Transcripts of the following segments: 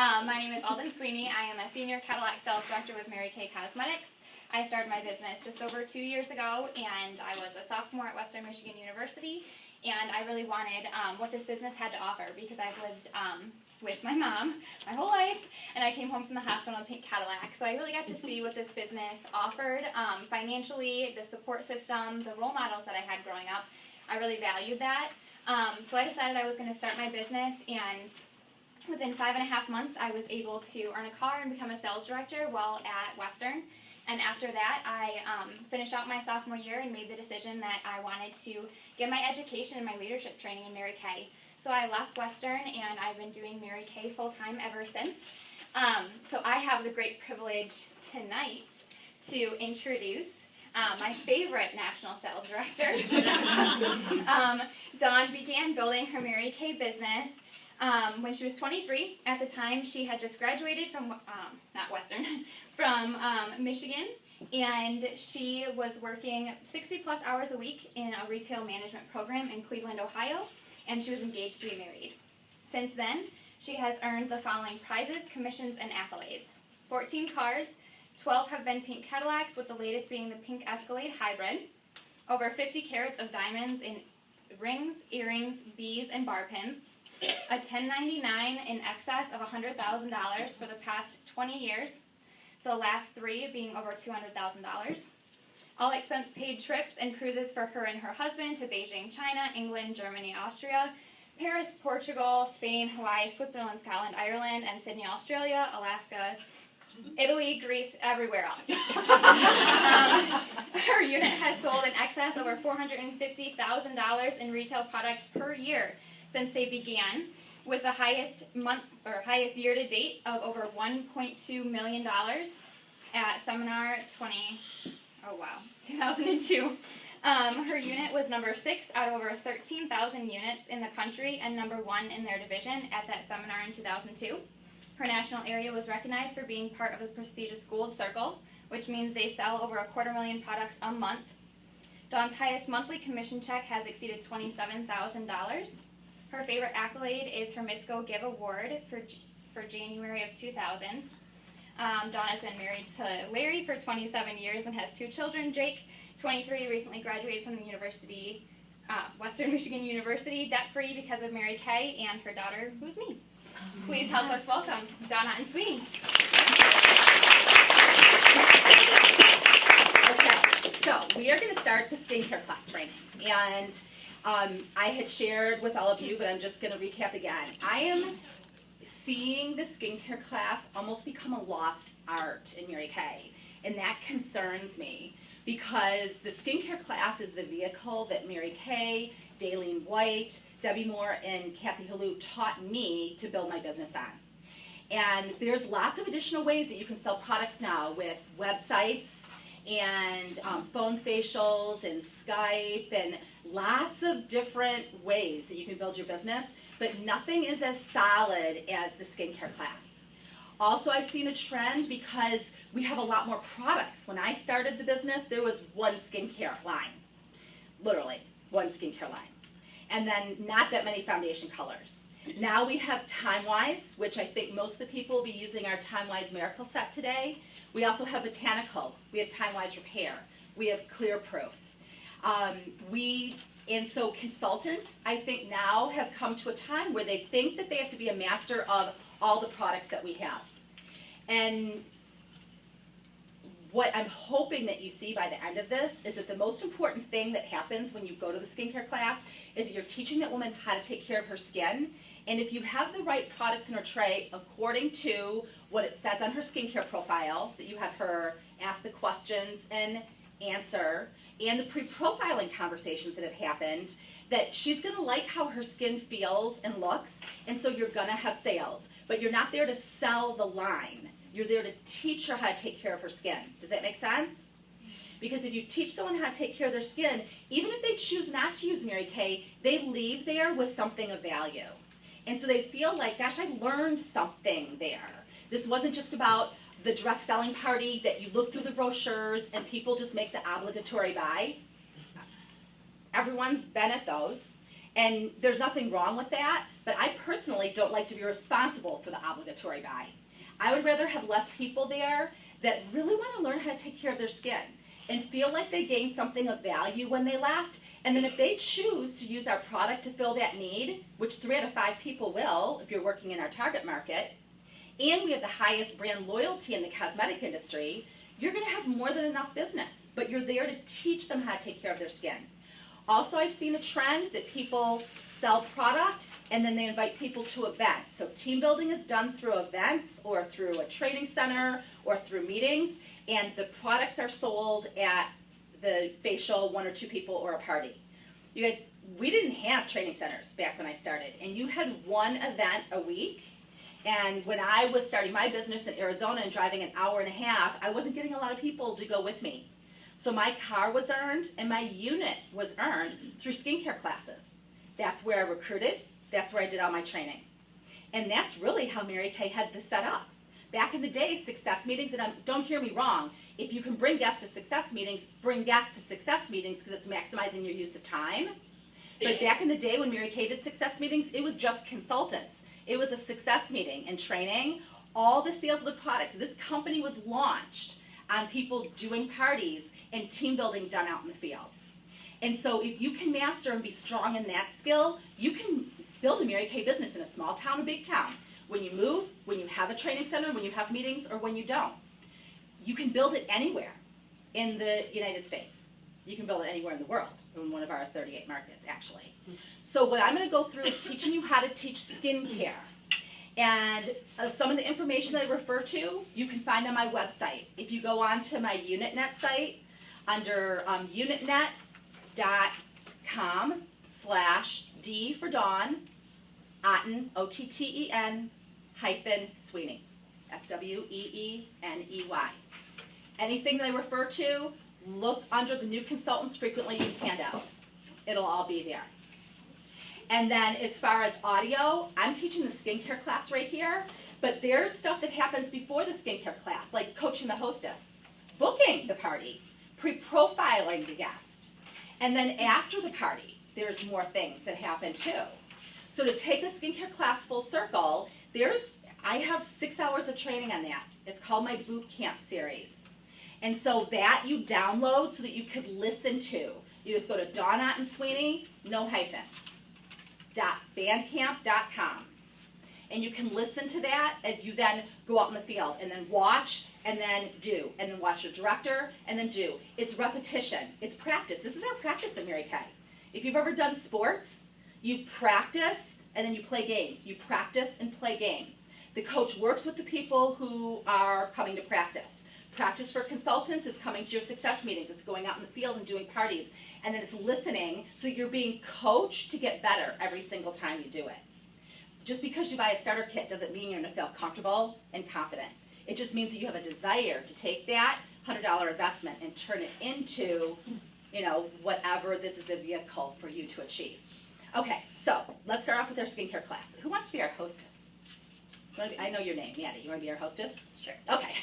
My name is Otten-Sweeney. I am a senior Cadillac sales director with Mary Kay Cosmetics. I started my business just over 2 years ago, and I was a sophomore at Western Michigan University, and I really wanted what this business had to offer because I've lived with my mom my whole life, and I came home from the hospital in a pink Cadillac, so I really got to see what this business offered financially, the support system, the role models that I had growing up. I really valued that. So I decided I was going to start my business, and within 5.5 months I was able to earn a car and become a sales director while at Western. And after that I finished out my sophomore year and made the decision that I wanted to get my education and my leadership training in Mary Kay. So I left Western and I've been doing Mary Kay full-time ever since. So I have the great privilege tonight to introduce my favorite national sales director. Dawn began building her Mary Kay business when she was 23. At the time, she had just graduated from, not Western, from Michigan, and she was working 60-plus hours a week in a retail management program in Cleveland, Ohio, and she was engaged to be married. Since then, she has earned the following prizes, commissions, and accolades. 14 cars, 12 have been pink Cadillacs, with the latest being the pink Escalade Hybrid. Over 50 carats of diamonds in rings, earrings, beads, and bar pins. A 1099 in excess of $100,000 for the past 20 years. The last 3 being over $200,000. All expense-paid trips and cruises for her and her husband to Beijing, China, England, Germany, Austria, Paris, Portugal, Spain, Hawaii, Switzerland, Scotland, Ireland, and Sydney, Australia, Alaska, Italy, Greece, everywhere else. Her unit has sold in excess over $450,000 in retail product per year since they began, with the highest year to date of over $1.2 million at Seminar 2002. Her unit was number 6 out of over 13,000 units in the country and number 1 in their division at that seminar in 2002. Her national area was recognized for being part of the prestigious Gold Circle, which means they sell over 250,000 products a month. Dawn's highest monthly commission check has exceeded $27,000. Her favorite accolade is her Miss Go Give Award for January of 2000. Dawn has been married to Larry for 27 years and has 2 children. Jake, 23, recently graduated from the university, Western Michigan University, debt-free because of Mary Kay, and her daughter, who's me. Please help us welcome Dawn Otten-Sweeney. Okay, so we are going to start the skincare class training, and I had shared with all of you, but I'm just going to recap again. I am seeing the skincare class almost become a lost art in Mary Kay, and that concerns me because the skincare class is the vehicle that Mary Kay, Daylene White, Debbie Moore, and Kathy Halou taught me to build my business on. And there's lots of additional ways that you can sell products now with websites and phone facials and Skype and lots of different ways that you can build your business, but nothing is as solid as the skincare class. Also, I've seen a trend because we have a lot more products. When I started the business, there was one skincare line, literally one skincare line, and then not that many foundation colors. Now we have Time-Wise, which I think most of the people will be using our Time-Wise Miracle Set today. We also have botanicals. We have Time-Wise Repair. We have Clear Proof. And so consultants, I think now have come to a time where they think that they have to be a master of all the products that we have. And what I'm hoping that you see by the end of this is that the most important thing that happens when you go to the skincare class is that you're teaching that woman how to take care of her skin. And if you have the right products in her tray according to what it says on her skincare profile, that you have her ask the questions and answer, and the pre-profiling conversations that have happened, that she's going to like how her skin feels and looks, and so you're going to have sales. But you're not there to sell the line. You're there to teach her how to take care of her skin. Does that make sense? Because if you teach someone how to take care of their skin, even if they choose not to use Mary Kay, they leave there with something of value. And so they feel like, gosh, I learned something there. This wasn't just about the direct selling party that you look through the brochures and people just make the obligatory buy. Everyone's been at those. And there's nothing wrong with that, but I personally don't like to be responsible for the obligatory buy. I would rather have less people there that really want to learn how to take care of their skin and feel like they gained something of value when they left. And then if they choose to use our product to fill that need, which 3 out of 5 people will if you're working in our target market, and we have the highest brand loyalty in the cosmetic industry, you're going to have more than enough business, but you're there to teach them how to take care of their skin. Also, I've seen a trend that people sell product and then they invite people to events. So team building is done through events or through a training center or through meetings, and the products are sold at the facial, 1 or 2 people or a party. You guys, we didn't have training centers back when I started, and you had 1 event a week. And when I was starting my business in Arizona and driving an hour and a half, I wasn't getting a lot of people to go with me. So my car was earned and my unit was earned through skincare classes. That's where I recruited. That's where I did all my training. And that's really how Mary Kay had this set up. Back in the day, success meetings, and don't hear me wrong, if you can bring guests to success meetings, bring guests to success meetings because it's maximizing your use of time. But back in the day when Mary Kay did success meetings, it was just consultants. It was a success meeting and training, all the sales of the product. This company was launched on people doing parties and team building done out in the field. And so if you can master and be strong in that skill, you can build a Mary Kay business in a small town or big town. When you move, when you have a training center, when you have meetings, or when you don't. You can build it anywhere in the United States. You can build it anywhere in the world, in one of our 38 markets, actually. So what I'm going to go through is teaching you how to teach skincare. And some of the information that I refer to, you can find on my website. If you go on to my UnitNet site, under unitnet.com/D for Dawn, Otten, O-T-T-E-N, -Sweeney, S-W-E-E-N-E-Y. Anything that I refer to, look under the new consultants frequently used handouts. It'll all be there. And then as far as audio, I'm teaching the skincare class right here, but there's stuff that happens before the skincare class, like coaching the hostess, booking the party, pre-profiling the guest. And then after the party, there's more things that happen too. So to take the skincare class full circle, I have 6 hours of training on that. It's called my boot camp series. And so that you download so that you could listen to. You just go to Dawn Otten-Sweeney, no hyphen, .bandcamp.com. And you can listen to that as you then go out in the field and then watch and then do, and then watch your director and then do. It's repetition. It's practice. This is our practice at Mary Kay. If you've ever done sports, you practice and then you play games. You practice and play games. The coach works with the people who are coming to practice. Practice for consultants is coming to your success meetings. It's going out in the field and doing parties. And then it's listening so that you're being coached to get better every single time you do it. Just because you buy a starter kit doesn't mean you're going to feel comfortable and confident. It just means that you have a desire to take that $100 investment and turn it into, whatever this is a vehicle for you to achieve. Okay, so let's start off with our skincare class. Who wants to be our hostess? I know your name, Maddie. You want to be our hostess? Sure. Okay.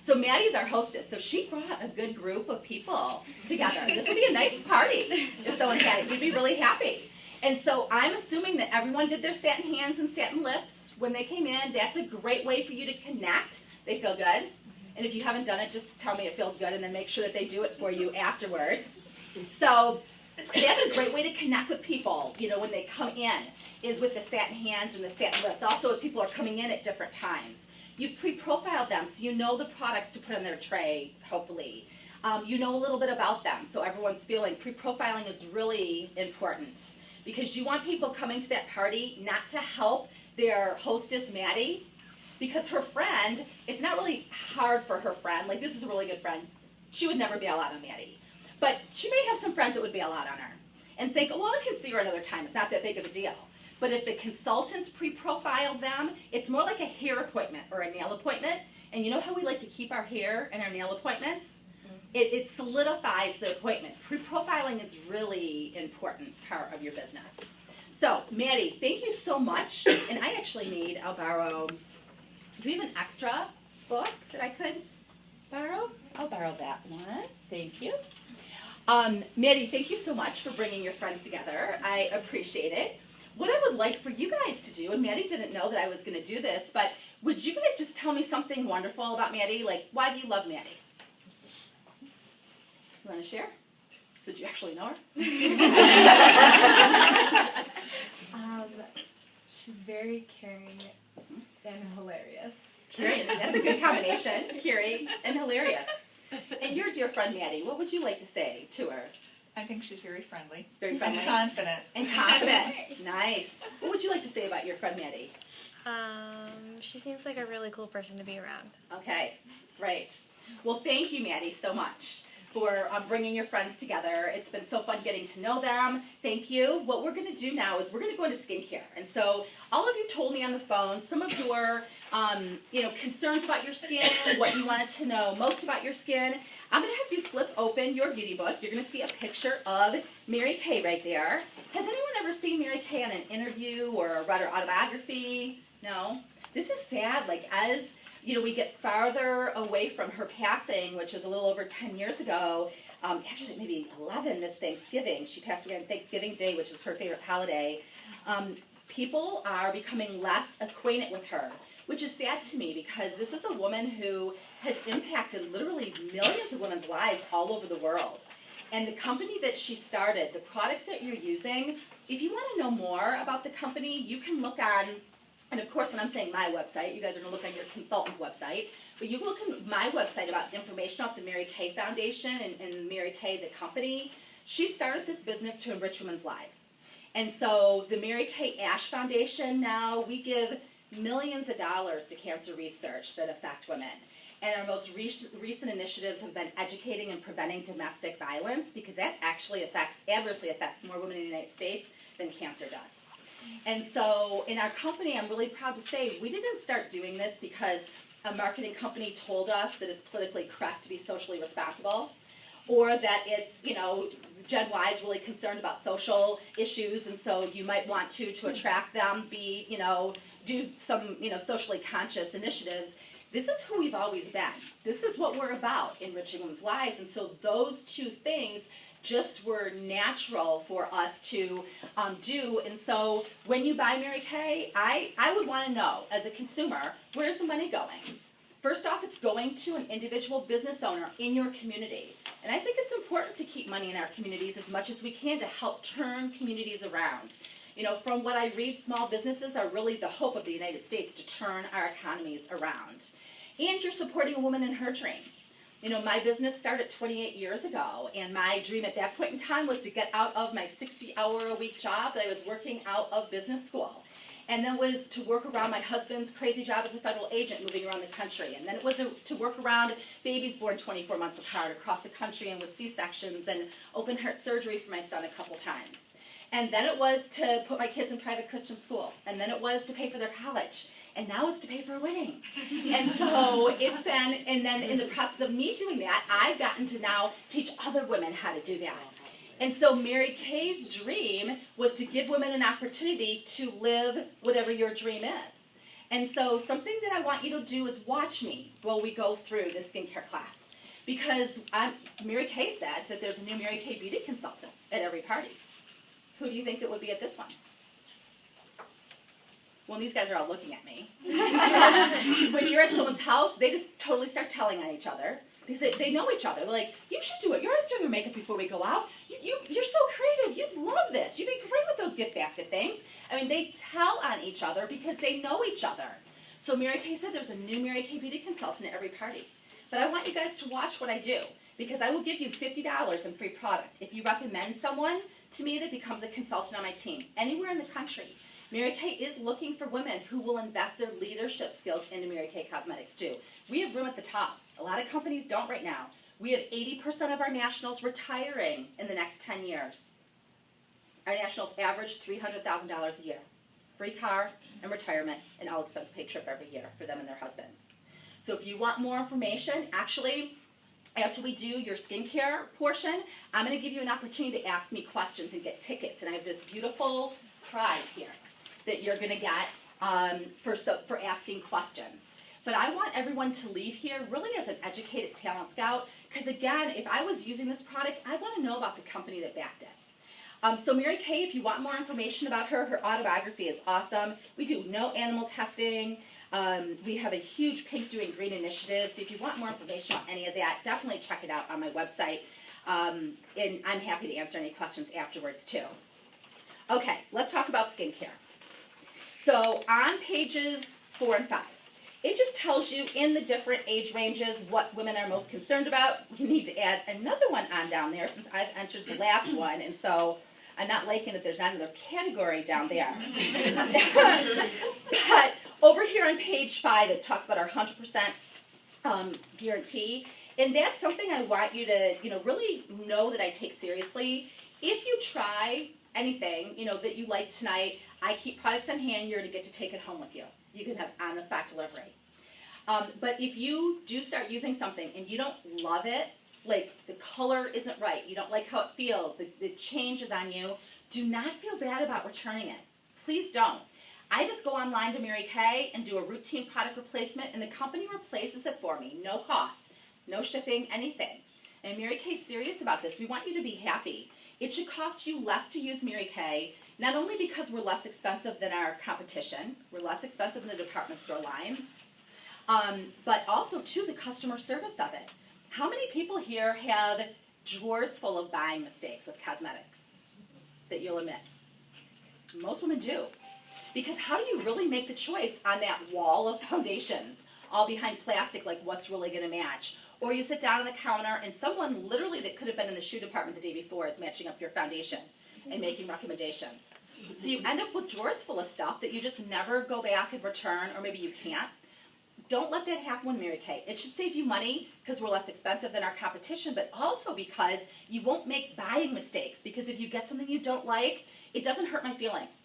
So Maddie's our hostess. So she brought a good group of people together. This would be a nice party if someone had it. You'd be really happy. And so I'm assuming that everyone did their satin hands and satin lips when they came in. That's a great way for you to connect. They feel good. And if you haven't done it, just tell me it feels good and then make sure that they do it for you afterwards. So that's a great way to connect with people, when they come in, is with the satin hands and the satin lips. Also, as people are coming in at different times. You've pre-profiled them, so you know the products to put on their tray, hopefully. You know a little bit about them, so everyone's feeling. Pre-profiling is really important because you want people coming to that party not to help their hostess, Maddie, because her friend, it's not really hard for her friend. Like, this is a really good friend. She would never bail out on Maddie. But she may have some friends that would bail out on her and think, well, I can see her another time. It's not that big of a deal. But if the consultants pre-profile them, it's more like a hair appointment or a nail appointment. And you know how we like to keep our hair and our nail appointments? It solidifies the appointment. Pre-profiling is really important part of your business. So, Maddie, thank you so much. And I actually I'll borrow, do we have an extra book that I could borrow? I'll borrow that one. Thank you. Maddie, thank you so much for bringing your friends together. I appreciate it. What I would like for you guys to do, and Maddie didn't know that I was going to do this, but would you guys just tell me something wonderful about Maddie? Like, why do you love Maddie? You want to share? Did you actually know her? She's very caring and hilarious. Caring, that's a good combination. Caring and hilarious. And your dear friend Maddie, what would you like to say to her? I think she's very friendly. Very friendly. And confident. And confident. Nice. What would you like to say about your friend Maddie? She seems like a really cool person to be around. Okay, great. Well, thank you, Maddie, so much for bringing your friends together. It's been so fun getting to know them. Thank you. What we're going to do now is we're going to go into skincare. And so all of you told me on the phone some of your concerns about your skin, what you wanted to know most about your skin. I'm going to have you flip open your beauty book. You're going to see a picture of Mary Kay right there. Has anyone ever seen Mary Kay on an interview or read her autobiography? No? This is sad. Like, as we get farther away from her passing, which was a little over 10 years ago, actually maybe 11 this Thanksgiving. She passed away on Thanksgiving Day, which is her favorite holiday. People are becoming less acquainted with her, which is sad to me because this is a woman who has impacted literally millions of women's lives all over the world. And the company that she started, the products that you're using, if you want to know more about the company, you can look on, and of course when I'm saying my website, you guys are going to look on your consultant's website, but you can look on my website about information about the Mary Kay Foundation and Mary Kay, the company. She started this business to enrich women's lives. And so the Mary Kay Ash Foundation now, we give millions of dollars to cancer research that affect women. And our most recent initiatives have been educating and preventing domestic violence because that actually adversely affects more women in the United States than cancer does. And so in our company, I'm really proud to say we didn't start doing this because a marketing company told us that it's politically correct to be socially responsible, or that it's, Gen Y is really concerned about social issues, and so you might want to attract them, do some, socially conscious initiatives. This is who we've always been. This is what we're about, enriching women's lives, and so those two things just were natural for us to do. And so when you buy Mary Kay, I would want to know, as a consumer, where's the money going? First off, it's going to an individual business owner in your community. And I think it's important to keep money in our communities as much as we can to help turn communities around. From what I read, small businesses are really the hope of the United States to turn our economies around. And you're supporting a woman in her dreams. My business started 28 years ago, and my dream at that point in time was to get out of my 60-hour-a-week job that I was working out of business school. And then was to work around my husband's crazy job as a federal agent moving around the country. And then it was to work around babies born 24 months apart across the country and with C-sections and open heart surgery for my son a couple times. And then it was to put my kids in private Christian school. And then it was to pay for their college. And now it's to pay for a wedding. And so it's been, and then in the process of me doing that, I've gotten to now teach other women how to do that. And so Mary Kay's dream was to give women an opportunity to live whatever your dream is. And so something that I want you to do is watch me while we go through the skincare class. Because Mary Kay said that there's a new Mary Kay beauty consultant at every party. Who do you think it would be at this one? Well, these guys are all looking at me. When you're at someone's house, they just totally start telling on each other. Because they know each other. They're like, you should do it. You're always doing your makeup before we go out. You're so creative. You'd love this. You'd be great with those gift basket things. I mean, they tell on each other because they know each other. So Mary Kay said there's a new Mary Kay beauty consultant at every party. But I want you guys to watch what I do. Because I will give you $50 in free product if you recommend someone to me that becomes a consultant on my team, anywhere in the country. Mary Kay is looking for women who will invest their leadership skills into Mary Kay Cosmetics too. We have room at the top. A lot of companies don't right now. We have 80% of our nationals retiring in the next 10 years. Our nationals average $300,000 a year. Free car and retirement and all expense paid trip every year for them and their husbands. So if you want more information, actually, after we do your skincare portion, I'm going to give you an opportunity to ask me questions and get tickets. And I have this beautiful prize here that you're going to get for asking questions. but I want everyone to leave here really as an educated talent scout, because again, if I was using this product, I want to know about the company that backed it. So Mary Kay, if you want more information about her, her autobiography is awesome. We do no animal testing. We have a huge Pink Doing Green initiative, so if you want more information on any of that, definitely check it out on my website. And I'm happy to answer any questions afterwards too. Okay, let's talk about skincare. So on pages 4 and 5, it just tells you in the different age ranges what women are most concerned about. You need to add another one on down there since I've entered the last one, and so I'm not liking that there's not another category down there. But over here on page 5, it talks about our 100% guarantee, and that's something I want you to, really know that I take seriously. If you try anything, that you like tonight, I keep products on hand. You're going to get to take it home with you. You can have on-the-spot delivery. But if you do start using something and you don't love it, like the color isn't right, you don't like how it feels, the changes on you, do not feel bad about returning it. Please don't. I just go online to Mary Kay and do a routine product replacement, and the company replaces it for me. No cost, no shipping, anything. And Mary Kay's serious about this. We want you to be happy. It should cost you less to use Mary Kay, not only because we're less expensive than our competition, we're less expensive than the department store lines, but also, too, the customer service of it. How many people here have drawers full of buying mistakes with cosmetics that you'll admit? Most women do. Because how do you really make the choice on that wall of foundations, all behind plastic, like what's really going to match? Or you sit down on the counter and someone literally that could have been in the shoe department the day before is matching up your foundation and making recommendations. So you end up with drawers full of stuff that you just never go back and return, or maybe you can't. Don't let that happen with Mary Kay. It should save you money because we're less expensive than our competition, but also because you won't make buying mistakes. Because if you get something you don't like, it doesn't hurt my feelings.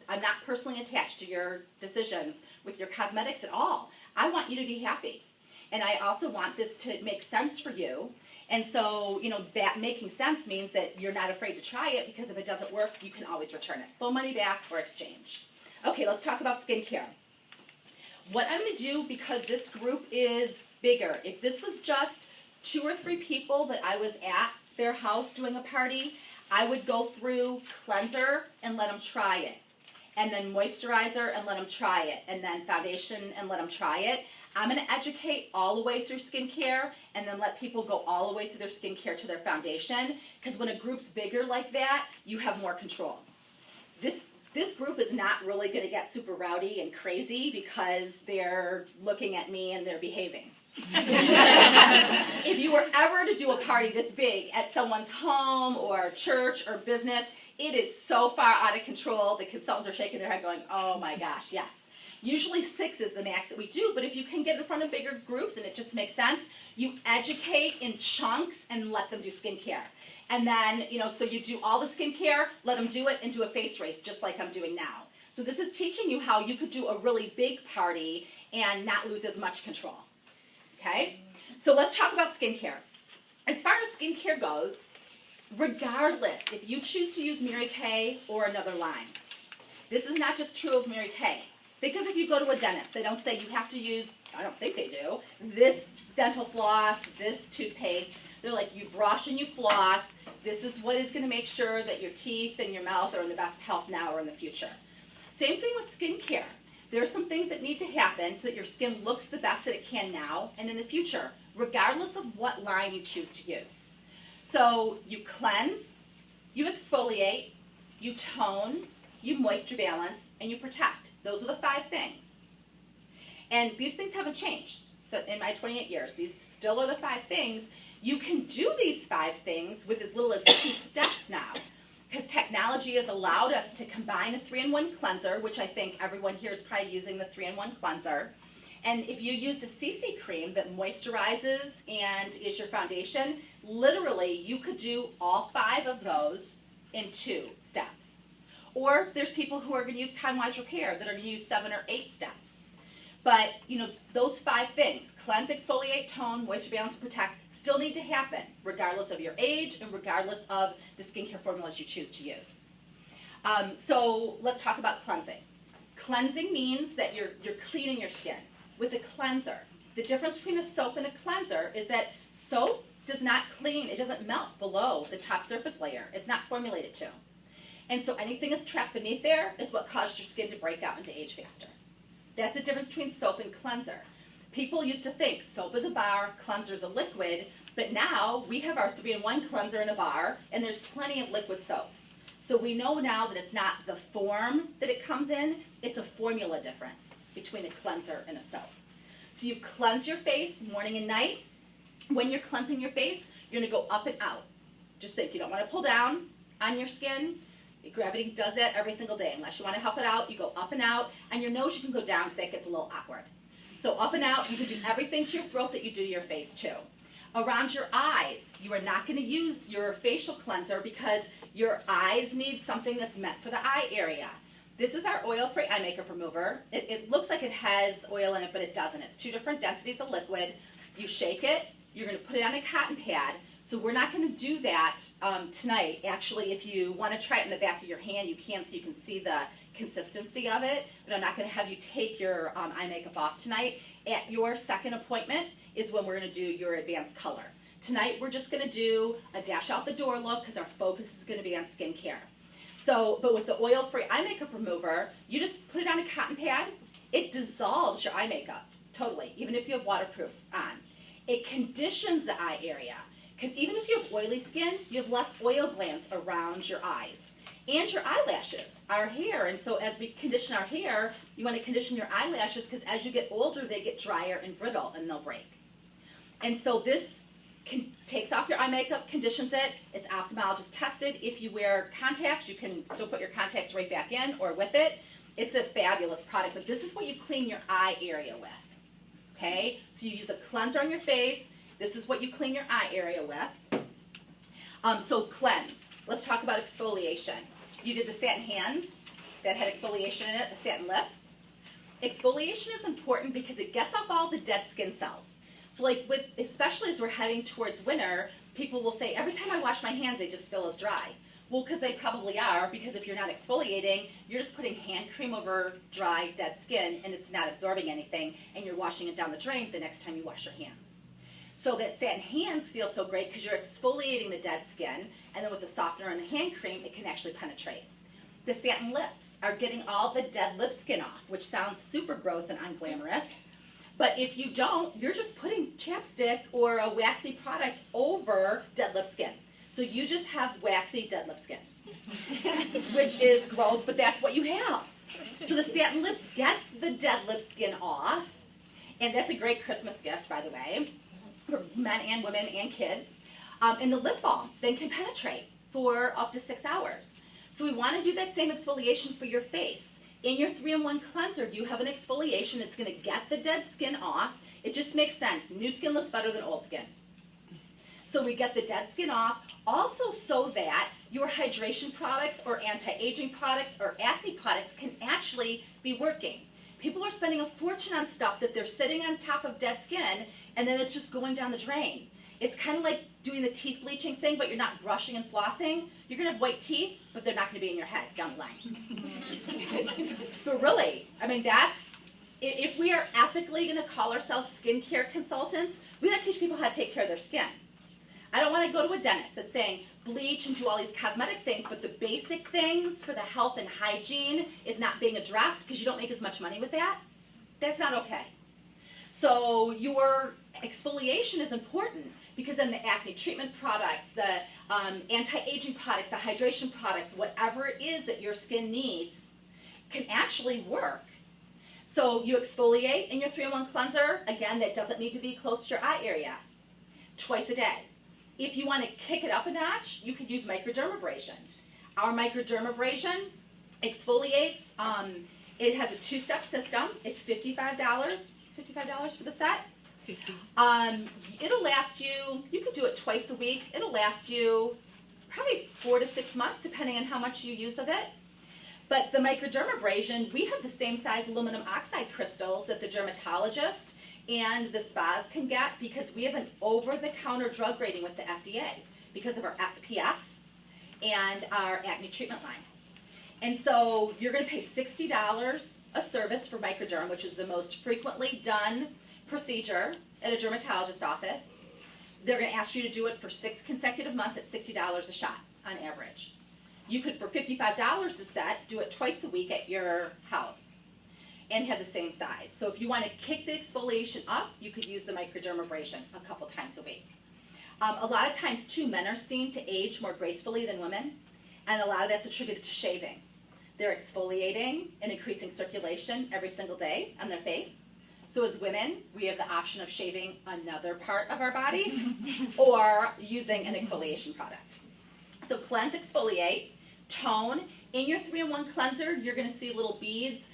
I'm not personally attached to your decisions with your cosmetics at all. I want you to be happy. And I also want this to make sense for you. And so, that making sense means that you're not afraid to try it, because if it doesn't work, you can always return it. Full money back or exchange. Okay, let's talk about skincare. What I'm going to do, because this group is bigger, if this was just 2 or 3 people that I was at their house doing a party, I would go through cleanser and let them try it, and then moisturizer and let them try it, and then foundation and let them try it. I'm going to educate all the way through skincare and then let people go all the way through their skincare to their foundation, because when a group's bigger like that, you have more control. This group is not really going to get super rowdy and crazy because they're looking at me and they're behaving. If you were ever to do a party this big at someone's home or church or business, it is so far out of control. The consultants are shaking their head going, oh my gosh, yes. Usually 6 is the max that we do, but if you can get in front of bigger groups and it just makes sense, you educate in chunks and let them do skincare. And then, so you do all the skincare, let them do it, and do a face race just like I'm doing now. So this is teaching you how you could do a really big party and not lose as much control. Okay? So let's talk about skincare. As far as skincare goes, regardless if you choose to use Mary Kay or another line, this is not just true of Mary Kay. Think of if you go to a dentist. They don't say you have to use, I don't think they do, this dental floss, this toothpaste. They're like, you brush and you floss. This is what is going to make sure that your teeth and your mouth are in the best health now or in the future. Same thing with skincare. There are some things that need to happen so that your skin looks the best that it can now and in the future, regardless of what line you choose to use. So you cleanse, you exfoliate, you tone, you moisture balance, and you protect. Those are the 5 things. And these things haven't changed. So in my 28 years, these still are the 5 things. You can do these 5 things with as little as 2 steps now, because technology has allowed us to combine a 3-in-1 cleanser, which I think everyone here is probably using the 3-in-1 cleanser. And if you used a CC cream that moisturizes and is your foundation, literally you could do all 5 of those in 2 steps. Or there's people who are going to use time-wise repair that are going to use 7 or 8 steps. But, those 5 things, cleanse, exfoliate, tone, moisture balance, and protect, still need to happen, regardless of your age and regardless of the skincare formulas you choose to use. So let's talk about cleansing. Cleansing means that you're cleaning your skin. with a cleanser. The difference between a soap and a cleanser is that soap does not clean, it doesn't melt below the top surface layer. It's not formulated to. And so anything that's trapped beneath there is what caused your skin to break out and to age faster. That's the difference between soap and cleanser. People used to think soap is a bar, cleanser is a liquid, but now we have our 3-in-1 cleanser in a bar, and there's plenty of liquid soaps. So we know now that it's not the form that it comes in, it's a formula difference between a cleanser and a soap. So you cleanse your face morning and night. When you're cleansing your face, you're gonna go up and out. Just think, you don't wanna pull down on your skin. Gravity does that every single day. Unless you wanna help it out, you go up and out, and your nose you can go down because that gets a little awkward. So up and out, you can do everything to your throat that you do to your face too. Around your eyes, you are not gonna use your facial cleanser because your eyes need something that's meant for the eye area. This is our oil-free eye makeup remover. It looks like it has oil in it, but it doesn't. It's 2 different densities of liquid. You shake it, you're gonna put it on a cotton pad. So we're not gonna do that tonight. Actually, if you wanna try it in the back of your hand, you can, so you can see the consistency of it, but I'm not gonna have you take your eye makeup off tonight. At your second appointment is when we're gonna do your advanced color. Tonight, we're just gonna do a dash out the door look because our focus is gonna be on skincare. So, but with the oil-free eye makeup remover, you just put it on a cotton pad. It dissolves your eye makeup, totally, even if you have waterproof on. It conditions the eye area, because even if you have oily skin, you have less oil glands around your eyes. And your eyelashes, our hair, and so as we condition our hair, you want to condition your eyelashes because as you get older, they get drier and brittle and they'll break. And so this takes off your eye makeup, conditions it. It's ophthalmologist tested. If you wear contacts, you can still put your contacts right back in or with it. It's a fabulous product, but this is what you clean your eye area with, okay? So you use a cleanser on your face. This is what you clean your eye area with. So cleanse. Let's talk about exfoliation. You did the satin hands that had exfoliation in it, the satin lips. Exfoliation is important because it gets off all the dead skin cells. So like especially as we're heading towards winter, people will say, every time I wash my hands, they just feel as dry. Well, because they probably are, because if you're not exfoliating, you're just putting hand cream over dry, dead skin, and it's not absorbing anything, and you're washing it down the drain the next time you wash your hands. So that satin hands feel so great because you're exfoliating the dead skin, and then with the softener and the hand cream, it can actually penetrate. The satin lips are getting all the dead lip skin off, which sounds super gross and unglamorous. But if you don't, you're just putting chapstick or a waxy product over dead lip skin. So you just have waxy dead lip skin, which is gross, but that's what you have. So the satin lips gets the dead lip skin off, and that's a great Christmas gift, by the way, for men and women and kids. And the lip balm then can penetrate for up to 6 hours. So we want to do that same exfoliation for your face. In your 3-in-1 cleanser, you have an exfoliation that's going to get the dead skin off. It just makes sense. New skin looks better than old skin. So we get the dead skin off, also so that your hydration products or anti-aging products or acne products can actually be working. People are spending a fortune on stuff that they're sitting on top of dead skin, and then it's just going down the drain. It's kind of like doing the teeth bleaching thing, but you're not brushing and flossing. You're going to have white teeth, but they're not going to be in your head down the line. But really, I mean, if we are ethically going to call ourselves skincare consultants, we got to teach people how to take care of their skin. I don't want to go to a dentist that's saying bleach and do all these cosmetic things, but the basic things for the health and hygiene is not being addressed because you don't make as much money with that. That's not okay. So your exfoliation is important because then the acne treatment products, the anti-aging products, the hydration products, whatever it is that your skin needs can actually work. So you exfoliate in your 3-in-1 cleanser. Again, that doesn't need to be close to your eye area. Twice a day. If you want to kick it up a notch, you could use microdermabrasion. Our microdermabrasion exfoliates. It has a 2-step system. It's $55 for the set. It'll last you can do it twice a week. It'll last you probably 4 to 6 months, depending on how much you use of it. But the microdermabrasion, we have the same size aluminum oxide crystals that the dermatologist and the spas can get because we have an over-the-counter drug rating with the FDA because of our SPF and our acne treatment line. And so you're going to pay $60 a service for microderm, which is the most frequently done procedure at a dermatologist office. They're going to ask you to do it for 6 consecutive months at $60 a shot on average. You could, for $55 a set, do it twice a week at your house and have the same size. So if you want to kick the exfoliation up, you could use the microdermabrasion a couple times a week. A lot of times, too, men are seen to age more gracefully than women, and a lot of that's attributed to shaving. They're exfoliating and increasing circulation every single day on their face. So as women, we have the option of shaving another part of our bodies or using an exfoliation product. So cleanse, exfoliate, tone. In your 3-in-1 cleanser, you're going to see little beads.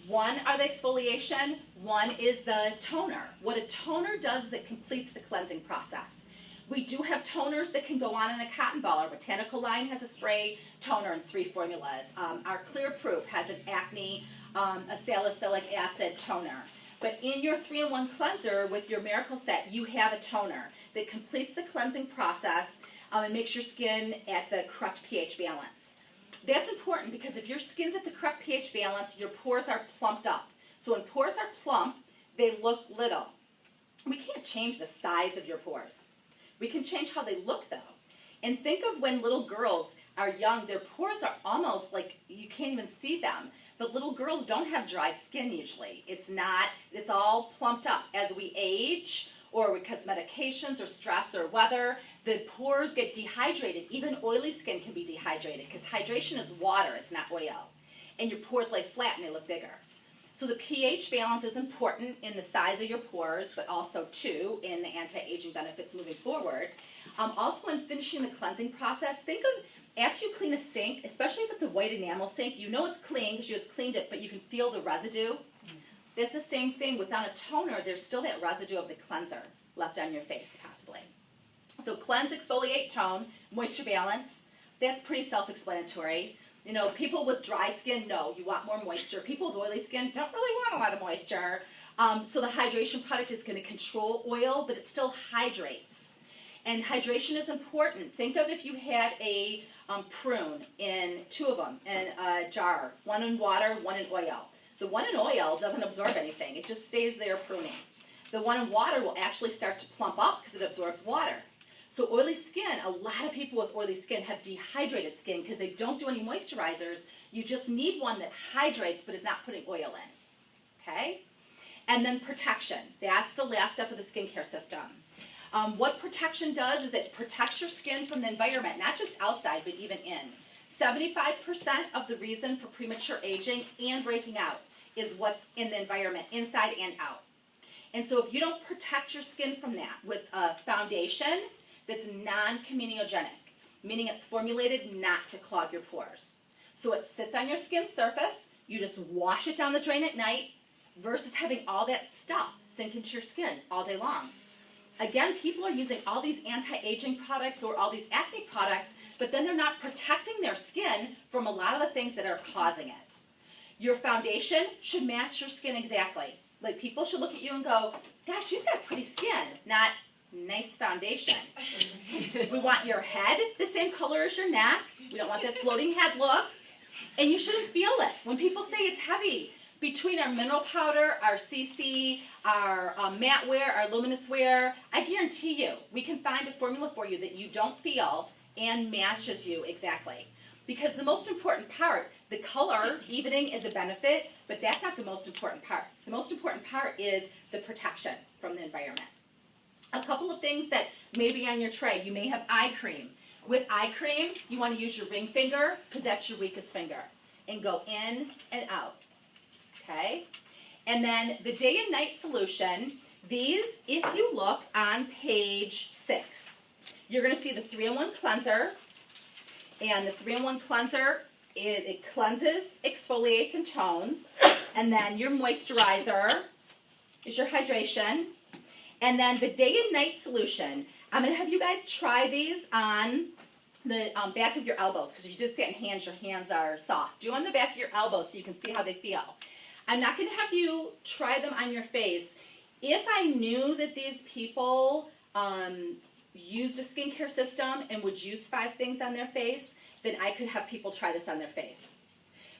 One are the exfoliation, one is the toner. What a toner does is it completes the cleansing process. We do have toners that can go on in a cotton ball. Our botanical line has a spray toner in 3 formulas. Our Clear Proof has an acne, a salicylic acid toner. But in your 3-in-1 cleanser with your Miracle Set, you have a toner that completes the cleansing process and makes your skin at the correct pH balance. That's important because if your skin's at the correct pH balance, your pores are plumped up. So when pores are plump, they look little. We can't change the size of your pores. We can change how they look, though. And think of when little girls are young, their pores are almost like you can't even see them. But little girls don't have dry skin usually. It's all plumped up. As we age, or because medications or stress or weather, the pores get dehydrated. Even oily skin can be dehydrated because hydration is water, it's not oil. And your pores lay flat and they look bigger. So the pH balance is important in the size of your pores, but also, too, in the anti-aging benefits moving forward. Also, in finishing the cleansing process, think of after you clean a sink, especially if it's a white enamel sink, you know it's clean because you just cleaned it, but you can feel the residue. That's the same thing. Without a toner, there's still that residue of the cleanser left on your face, possibly. So cleanse, exfoliate, tone, moisture balance. That's pretty self-explanatory. You know, people with dry skin, no, you want more moisture. People with oily skin don't really want a lot of moisture. So the hydration product is going to control oil, but it still hydrates. And hydration is important. Think of if you had a prune in 2 of them in a jar, 1 in water, 1 in oil. The 1 in oil doesn't absorb anything. It just stays there pruning. The 1 in water will actually start to plump up because it absorbs water. So oily skin, a lot of people with oily skin have dehydrated skin because they don't do any moisturizers. You just need one that hydrates but is not putting oil in. Okay? And then protection. That's the last step of the skincare system. What protection does is it protects your skin from the environment, not just outside, but even in. 75% of the reason for premature aging and breaking out is what's in the environment, inside and out. And so if you don't protect your skin from that with a foundation that's non-comedogenic, meaning it's formulated not to clog your pores. So it sits on your skin surface, you just wash it down the drain at night, versus having all that stuff sink into your skin all day long. Again, people are using all these anti-aging products or all these acne products, but then they're not protecting their skin from a lot of the things that are causing it. Your foundation should match your skin exactly. Like, people should look at you and go, gosh, she's got pretty skin, not nice foundation. We want your head the same color as your neck. We don't want that floating head look. And you shouldn't feel it. When people say it's heavy, between our mineral powder, our CC, our matte wear, our luminous wear, I guarantee you, we can find a formula for you that you don't feel and matches you exactly. Because the most important part, the color evening is a benefit, but that's not the most important part. The most important part is the protection from the environment. A couple of things that may be on your tray. You may have eye cream. With eye cream, you want to use your ring finger because that's your weakest finger. And go in and out. Okay? And then the day and night solution, these, if you look on page 6, you're going to see the 3-in-1 cleanser. And the 3-in-1 cleanser, it cleanses, exfoliates, and tones. And then your moisturizer is your hydration. And then the day and night solution, I'm going to have you guys try these on the back of your elbows, because if you did say it in hands, your hands are soft. Do on the back of your elbows so you can see how they feel. I'm not going to have you try them on your face. If I knew that these people used a skincare system and would use 5 things on their face, then I could have people try this on their face.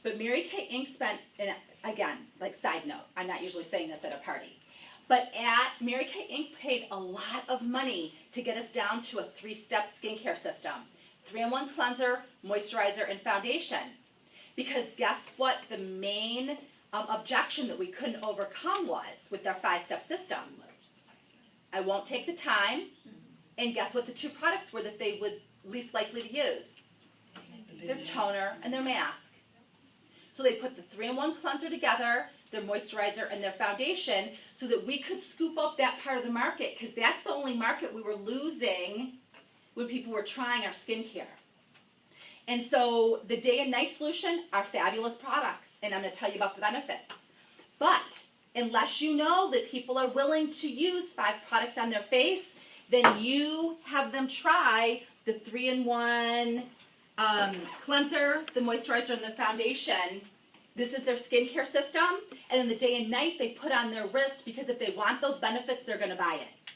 But Mary Kay Inc. spent, and again, like side note, I'm not usually saying this at a party, but Mary Kay Inc. paid a lot of money to get us down to a 3-step skincare system. 3-in-1 cleanser, moisturizer, and foundation. Because guess what the main objection that we couldn't overcome was with our 5-step system? I won't take the time, and guess what the 2 products were that they would least likely to use? Their toner and their mask. So they put the 3-in-1 cleanser together, their moisturizer, and their foundation so that we could scoop up that part of the market, because that's the only market we were losing when people were trying our skincare. And so the day and night solution are fabulous products, and I'm going to tell you about the benefits. But unless you know that people are willing to use 5 products on their face, then you have them try the 3-in-1 cleanser, the moisturizer, and the foundation. This is their skincare system, and then the day and night they put on their wrist, because if they want those benefits, they're going to buy it.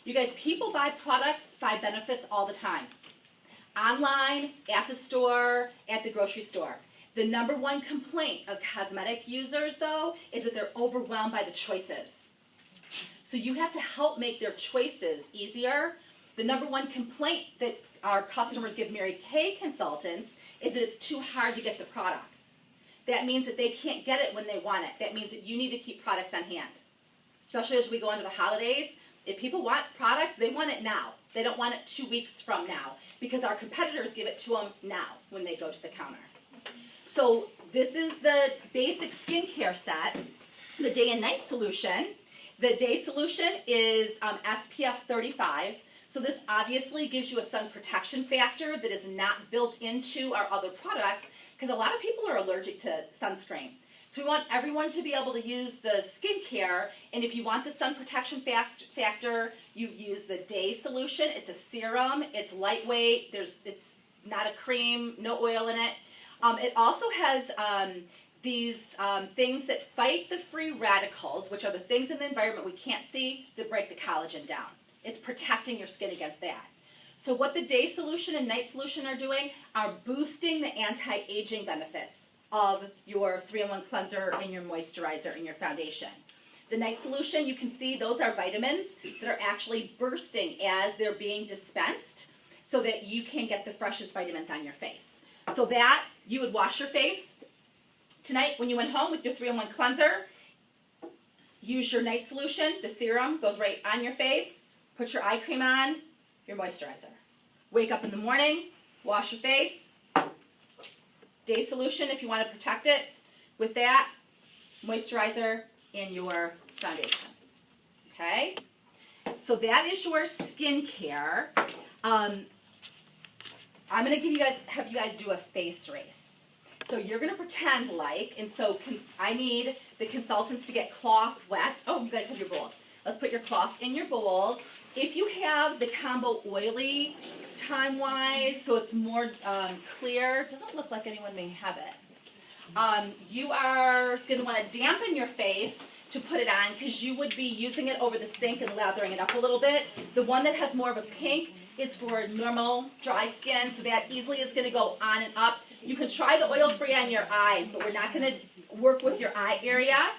You guys, people buy products, buy benefits all the time. Online, at the store, at the grocery store. The number one complaint of cosmetic users, though, is that they're overwhelmed by the choices. So you have to help make their choices easier. The number one complaint that our customers give Mary Kay consultants is that it's too hard to get the products. That means that they can't get it when they want it. That means that you need to keep products on hand. Especially as we go into the holidays, if people want products, they want it now. They don't want it 2 weeks from now, because our competitors give it to them now when they go to the counter. So this is the basic skincare set, the day and night solution. The day solution is SPF 35. So this obviously gives you a sun protection factor that is not built into our other products, because a lot of people are allergic to sunscreen. So we want everyone to be able to use the skincare, and if you want the sun protection factor, you use the day solution. It's a serum, it's lightweight, it's not a cream, no oil in it. It also has these things that fight the free radicals, which are the things in the environment we can't see that break the collagen down. It's protecting your skin against that. So what the day solution and night solution are doing are boosting the anti-aging benefits of your 3-in-1 cleanser and your moisturizer and your foundation. The night solution, you can see those are vitamins that are actually bursting as they're being dispensed so that you can get the freshest vitamins on your face. So that you would wash your face tonight when you went home with your 3-in-1 cleanser. Use your night solution. The serum goes right on your face. Put your eye cream on, your moisturizer. Wake up in the morning, wash your face. Day solution if you want to protect it with that, moisturizer, and your foundation. Okay? So that is your skincare. I'm going to have you guys do a face race. So you're going to pretend like, and so I need the consultants to get cloths wet. Oh, you guys have your bowls. Let's put your cloths in your bowls. If you have the combo oily time-wise, so it's more clear, doesn't look like anyone may have it. You are going to want to dampen your face to put it on, because you would be using it over the sink and lathering it up a little bit. The one that has more of a pink is for normal dry skin, so that easily is going to go on and up. You can try the oil-free on your eyes, but we're not going to work with your eye area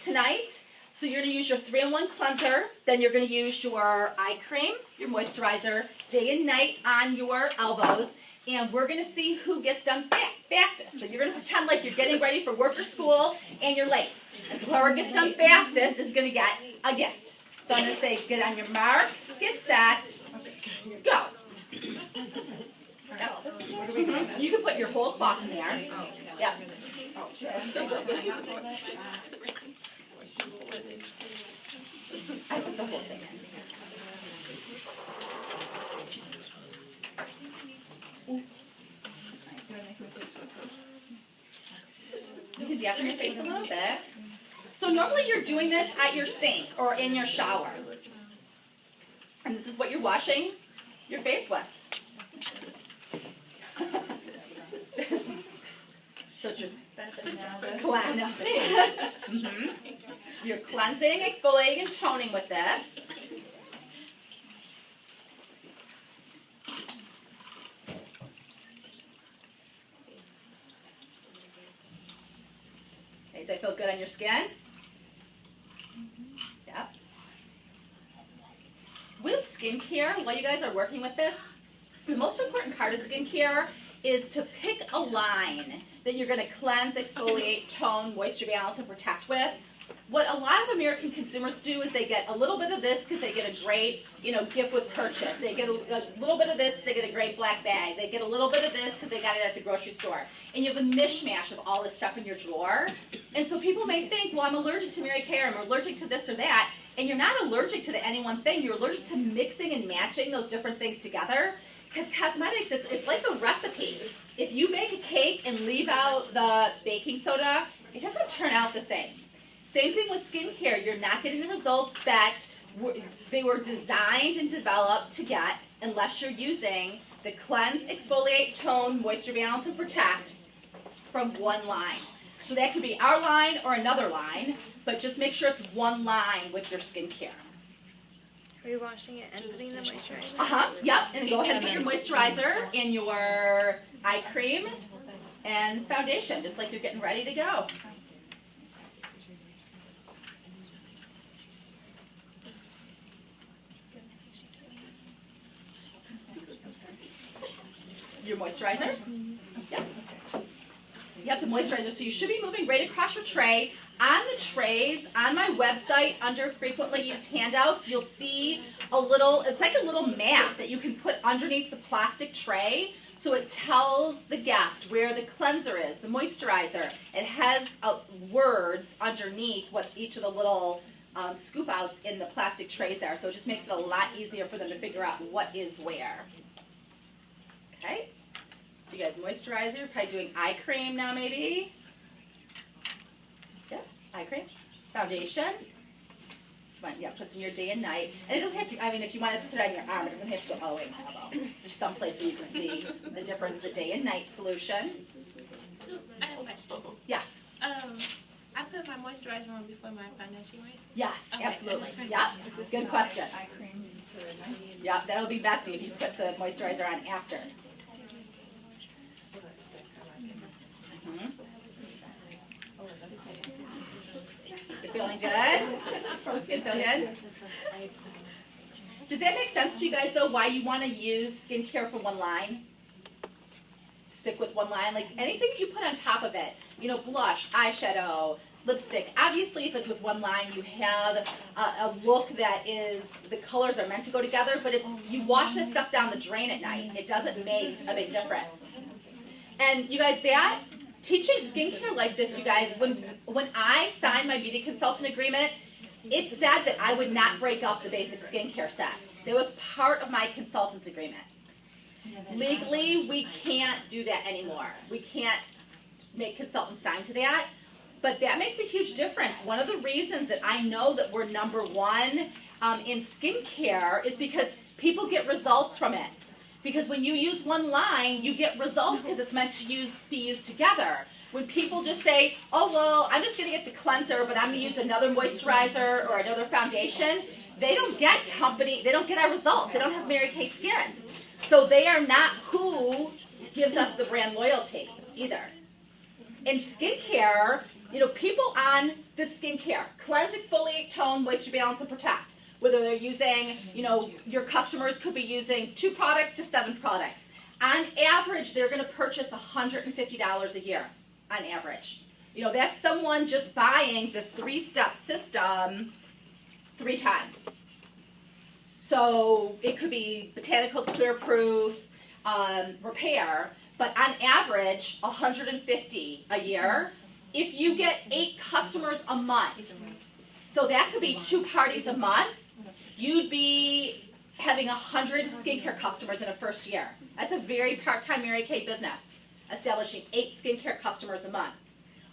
tonight. So you're going to use your 3-in-1 cleanser, then you're going to use your eye cream, your moisturizer, day and night on your elbows, and we're going to see who gets done fastest. So you're going to pretend like you're getting ready for work or school and you're late. And so whoever gets done fastest is going to get a gift. So I'm going to say, get on your mark, get set, go. You can put your whole cloth in there. Yep. I put the whole thing in. You can dampen your face a little bit. So normally you're doing this at your sink or in your shower. And this is what you're washing your face with. So it's your You're cleansing, exfoliating, and toning with this. your skin? Yep. With skincare, while you guys are working with this, the most important part of skincare is to pick a line that you're going to cleanse, exfoliate, tone, moisture balance, and protect with. What a lot of American consumers do is they get a little bit of this because they get a great, gift with purchase. They get a little bit of this because they get a great black bag. They get a little bit of this because they got it at the grocery store. And you have a mishmash of all this stuff in your drawer. And so people may think, well, I'm allergic to Mary Kay, or I'm allergic to this or that. And you're not allergic to any one thing. You're allergic to mixing and matching those different things together. Because cosmetics, it's like a recipe. If you bake a cake and leave out the baking soda, it doesn't turn out the same. Same thing with skincare. You're not getting the results that they were designed and developed to get unless you're using the cleanse, exfoliate, tone, moisture balance, and protect from one line. So that could be our line or another line, but just make sure it's one line with your skincare. Are you washing it and putting the moisturizer? Yep. And then go ahead and put your moisturizer and your eye cream and foundation, just like you're getting ready to go. Your moisturizer. Yep, the moisturizer. So you should be moving right across your tray. On the trays, on my website, under frequently used handouts, you'll see it's like a little map that you can put underneath the plastic tray. So it tells the guest where the cleanser is, the moisturizer. It has words underneath what each of the little scoop outs in the plastic trays are. So it just makes it a lot easier for them to figure out what is where. Okay? So you guys, moisturizer, you're probably doing eye cream now maybe. Yes, eye cream. Foundation. Puts in your day and night. And it doesn't have to, if you want to put it on your arm, it doesn't have to go all the way in my elbow. Just someplace where you can see the difference of the day and night solution. I have a question. Yes. I put my moisturizer on before my foundation, right? Yes, Okay. absolutely. Yep. Good question. Yep, that'll be messy if you put the moisturizer on after. You feeling good? Skin feel good? Does that make sense to you guys though, why you want to use skincare for one line? Stick with one line, like anything you put on top of it, blush, eyeshadow, lipstick. Obviously, if it's with one line, you have a look that is, the colors are meant to go together, but if you wash that stuff down the drain at night, it doesn't make a big difference. And you guys, teaching skincare like this, you guys, when I signed my beauty consultant agreement, it said that I would not break up the basic skincare set. That was part of my consultant's agreement. Legally, we can't do that anymore. We can't make consultants sign to that. But that makes a huge difference. One of the reasons that I know that we're number one in skincare is because people get results from it. Because when you use one line, you get results because it's meant to be used together. When people just say, oh, well, I'm just going to get the cleanser, but I'm going to use another moisturizer or another foundation, they don't get our results. They don't have Mary Kay skin. So they are not who gives us the brand loyalty either. In skincare, people on this skincare, cleanse, exfoliate, tone, moisture balance, and protect. Whether they're using, your customers could be using 2 products to 7 products. On average, they're going to purchase $150 a year, on average. That's someone just buying the 3-step system 3 times. So it could be Botanicals Clear Proof, Repair, but on average, $150 a year. If you get 8 customers a month, so that could be 2 parties a month, you'd be having 100 skincare customers in a first year. That's a very part-time Mary Kay business, establishing 8 skincare customers a month.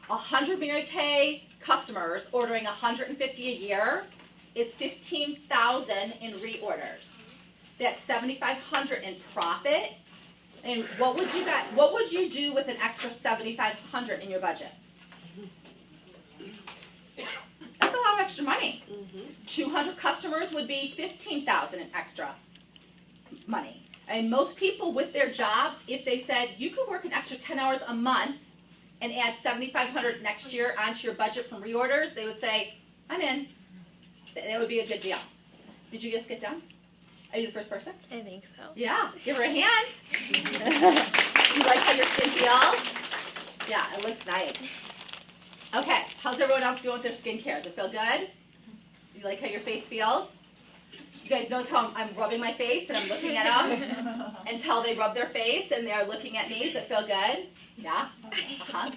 100 Mary Kay customers ordering 150 a year is 15,000 in reorders. That's 7,500 in profit. And what would you do with an extra 7,500 in your budget? That's a lot of extra money. 200 customers would be 15,000 in extra money. And most people with their jobs, if they said you could work an extra 10 hours a month and add $7,500 next year onto your budget from reorders, they would say, I'm in. That would be a good deal. Did you just get done? Are you the first person? I think so. Yeah, give her a hand. You like how your skin feels? Yeah, it looks nice. Okay, how's everyone else doing with their skincare? Does it feel good? You like how your face feels? You guys notice how I'm rubbing my face and I'm looking at them until they rub their face and they're looking at me. Does it feel good? Yeah?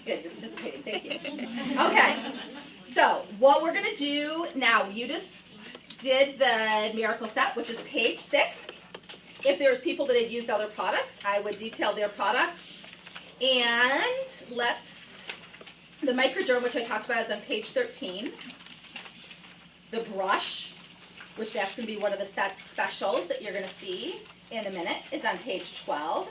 Good, you're participating. Thank you. Okay, so what we're going to do now, you just did the miracle set, which is page 6. If there's people that had used other products, I would detail their products. And the microderm, which I talked about, is on page 13. The brush, which that's going to be one of the set specials that you're going to see in a minute, is on page 12.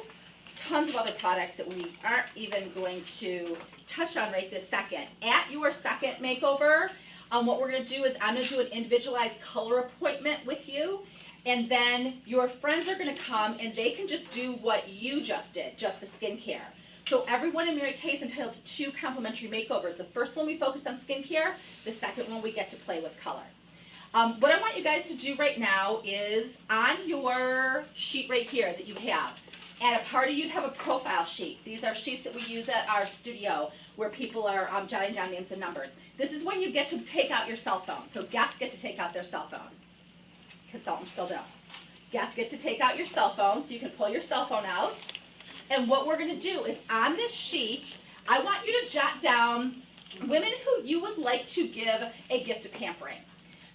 Tons of other products that we aren't even going to touch on right this second. At your second makeover, what we're going to do is I'm going to do an individualized color appointment with you, and then your friends are going to come and they can just do what you just did, just the skincare. So everyone in Mary Kay is entitled to 2 complimentary makeovers. The first one we focus on skincare, the second one we get to play with color. What I want you guys to do right now is on your sheet right here that you have, at a party you'd have a profile sheet. These are sheets that we use at our studio where people are jotting down names and numbers. This is when you get to take out your cell phone. So guests get to take out their cell phone. Consultants still don't. Guests get to take out your cell phone, so you can pull your cell phone out. And what we're going to do is on this sheet, I want you to jot down women who you would like to give a gift of pampering.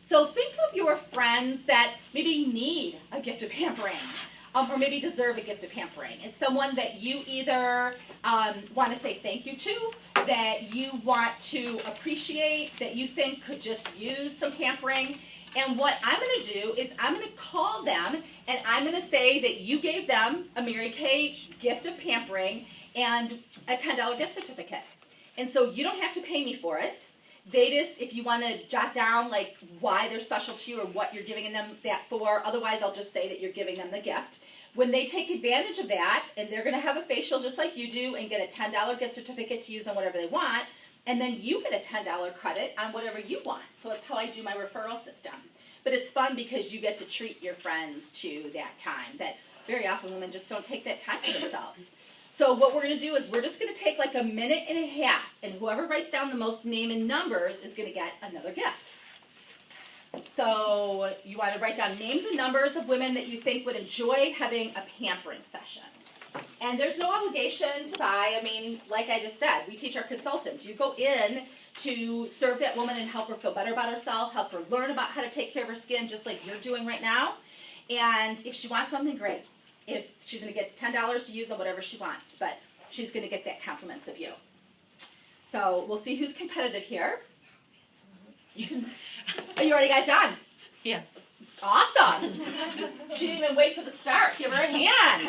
So think of your friends that maybe need a gift of pampering, or maybe deserve a gift of pampering. It's someone that you either want to say thank you to, that you want to appreciate, that you think could just use some pampering. And what I'm going to do is I'm going to call them and I'm going to say that you gave them a Mary Kay gift of pampering and a $10 gift certificate. And so you don't have to pay me for it. They just, if you want to jot down like why they're special to you or what you're giving them that for, otherwise I'll just say that you're giving them the gift. When they take advantage of that, and they're going to have a facial just like you do and get a $10 gift certificate to use on whatever they want, and then you get a $10 credit on whatever you want. So that's how I do my referral system. But it's fun because you get to treat your friends to that time that very often women just don't take that time for themselves. So what we're going to do is we're just going to take like a minute and a half, and whoever writes down the most name and numbers is going to get another gift. So you want to write down names and numbers of women that you think would enjoy having a pampering session. And there's no obligation to buy. I mean, like I just said, we teach our consultants. You go in to serve that woman and help her feel better about herself, help her learn about how to take care of her skin just like you're doing right now. And if she wants something, great. If she's going to get $10 to use on whatever she wants, but she's going to get that compliments of you. So we'll see who's competitive here. You can. Oh, you already got done? Yeah. Awesome. She didn't even wait for the start. Give her a hand.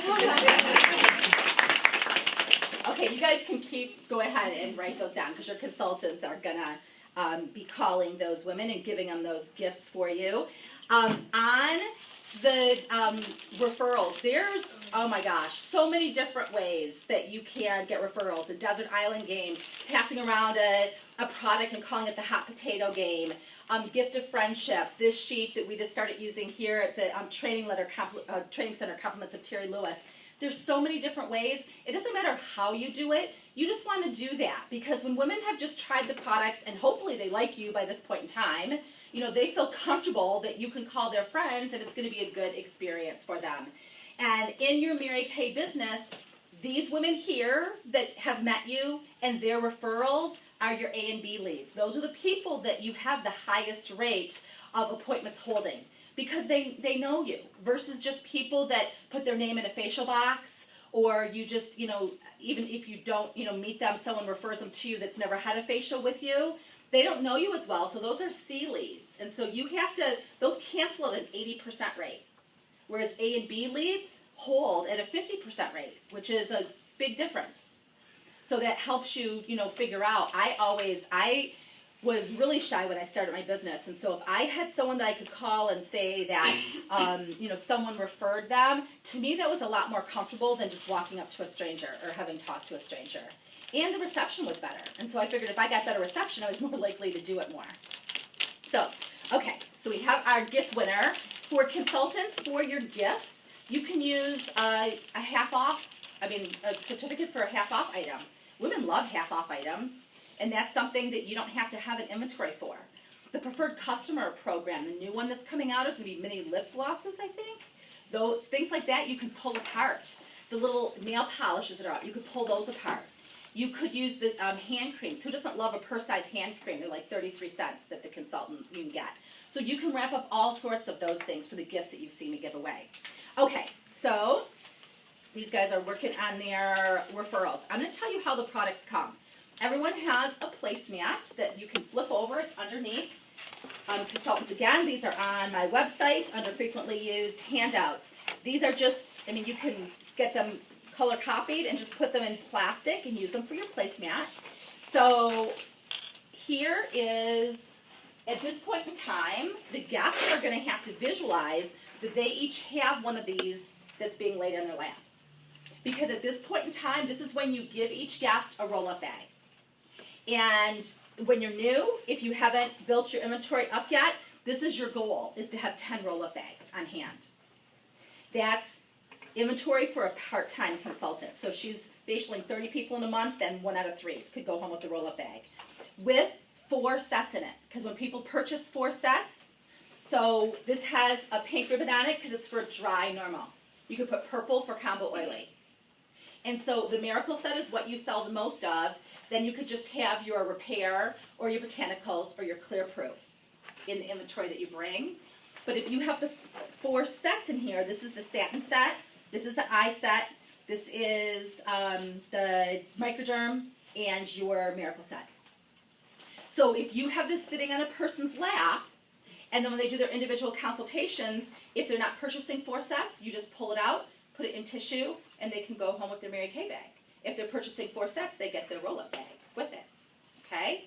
Okay, you guys can go ahead and write those down because your consultants are going to be calling those women and giving them those gifts for you. On the referrals, there's, oh my gosh, so many different ways that you can get referrals. The Desert Island game, passing around a product and calling it the hot potato game, gift of friendship, this sheet that we just started using here at the training center, compliments of Terry Lewis. There's so many different ways. It doesn't matter how you do it. You just want to do that because when women have just tried the products and hopefully they like you by this point in time, you know, they feel comfortable that you can call their friends and it's going to be a good experience for them. And in your Mary Kay business, these women here that have met you and their referrals are your A and B leads. Those are the people that you have the highest rate of appointments holding because they know you versus just people that put their name in a facial box or you just, you know, even if you don't, you know, meet them, someone refers them to you that's never had a facial with you. They don't know you as well, so those are C leads. And so you have to, those cancel at an 80% rate, whereas A and B leads hold at a 50% rate, which is a big difference. So that helps you, you know, figure out. I was really shy when I started my business, and so if I had someone that I could call and say that, you know, someone referred them, to me that was a lot more comfortable than just walking up to a stranger or having talked to a stranger. and the reception was better. And so I figured if I got better reception, I was more likely to do it more. So, okay, so we have our gift winner. For consultants, for your gifts, you can use a certificate for a half off item. Women love half off items, and that's something that you don't have to have an inventory for. The preferred customer program, the new one that's coming out, is going to be mini lip glosses, I think. Those things like that you can pull apart. The little nail polishes that are out, you could pull those apart. You could use the hand creams. Who doesn't love a purse-sized hand cream? They're like 33 cents that the consultant you can get. So you can wrap up all sorts of those things for the gifts that you've seen me give away. Okay, so these guys are working on their referrals. I'm going to tell you how the products come. Everyone has a placemat that you can flip over. It's underneath. Consultants, again, these are on my website under frequently used handouts. These are just, you can get them color copied and just put them in plastic and use them for your placemat. So here is, at this point in time, the guests are going to have to visualize that they each have one of these that's being laid in their lap. Because at this point in time, this is when you give each guest a roll-up bag. And when you're new, if you haven't built your inventory up yet, this is your goal, is to have 10 roll-up bags on hand. That's inventory for a part-time consultant. So she's facialing 30 people in a month, then 1 out of 3 could go home with the roll-up bag. With 4 sets in it, because when people purchase 4 sets, so this has a pink ribbon on it because it's for dry normal. You could put purple for combo oily. And so the Miracle set is what you sell the most of. Then you could just have your repair or your botanicals or your clear proof in the inventory that you bring. But if you have the 4 sets in here, this is the satin set, this is the eye set, this is the microderm, and your Miracle set. So if you have this sitting on a person's lap, and then when they do their individual consultations, if they're not purchasing 4 sets, you just pull it out, put it in tissue, and they can go home with their Mary Kay bag. If they're purchasing 4 sets, they get their roll-up bag with it. Okay?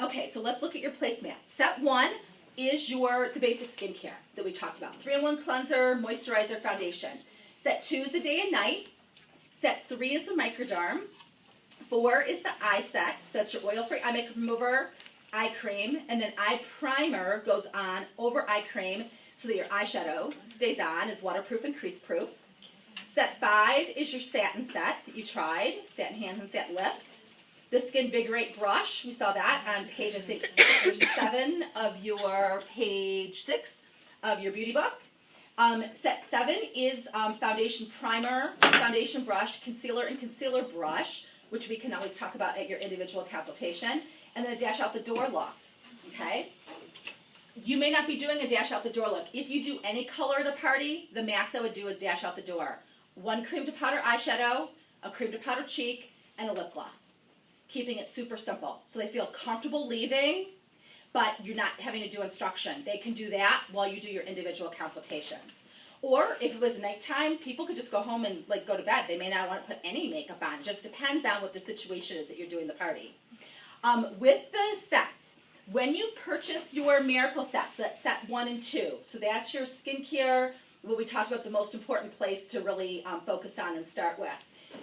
Okay, so let's look at your placemat. Set 1 is the basic skincare that we talked about. 3-in-1 cleanser, moisturizer, foundation. Set 2 is the day and night. Set 3 is the microderm. 4 is the eye set, so that's your oil-free eye makeup remover, eye cream, and then eye primer goes on over eye cream so that your eyeshadow stays on, is waterproof and crease-proof. Set 5 is your satin set that you tried, satin hands and satin lips. The Skinvigorate brush, we saw that on page, I think, 6 or 7 of your page 6 of your beauty book. Set 7 is foundation primer, foundation brush, concealer and concealer brush, which we can always talk about at your individual consultation, and then a dash out the door look, okay? You may not be doing a dash out the door look. If you do any color at a party, the max I would do is dash out the door. 1 cream to powder eyeshadow, a cream to powder cheek, and a lip gloss. Keeping it super simple. So they feel comfortable leaving, but you're not having to do instruction. They can do that while you do your individual consultations. Or if it was nighttime, people could just go home and go to bed. They may not want to put any makeup on. It just depends on what the situation is that you're doing the party. With the sets, when you purchase your Miracle set, so that's set 1 and 2, so that's your skincare, what we talked about, the most important place to really focus on and start with.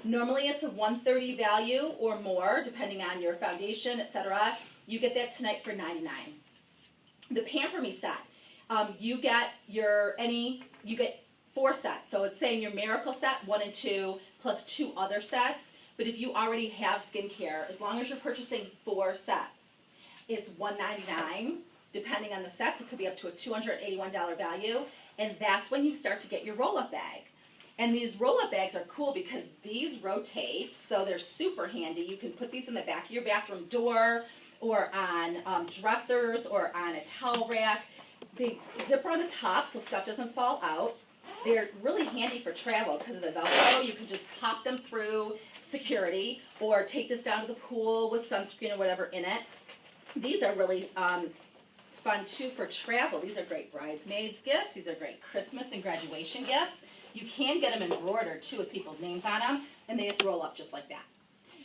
Normally it's a $130 value or more, depending on your foundation, etc. You get that tonight for $99. The Pamper Me set, you get 4 sets. So it's saying your Miracle set 1 and 2 plus 2 other sets. But if you already have skincare, as long as you're purchasing 4 sets, it's $199. Depending on the sets, it could be up to a $281 value. And that's when you start to get your roll-up bag. And these roll-up bags are cool because these rotate, so they're super handy. You can put these in the back of your bathroom door or on dressers or on a towel rack. They zipper on the top so stuff doesn't fall out. They're really handy for travel because of the Velcro. You can just pop them through security or take this down to the pool with sunscreen or whatever in it. These are really fun too for travel. These are great bridesmaids gifts. These are great Christmas and graduation gifts. You can get them in Reorder too with people's names on them, and they just roll up just like that.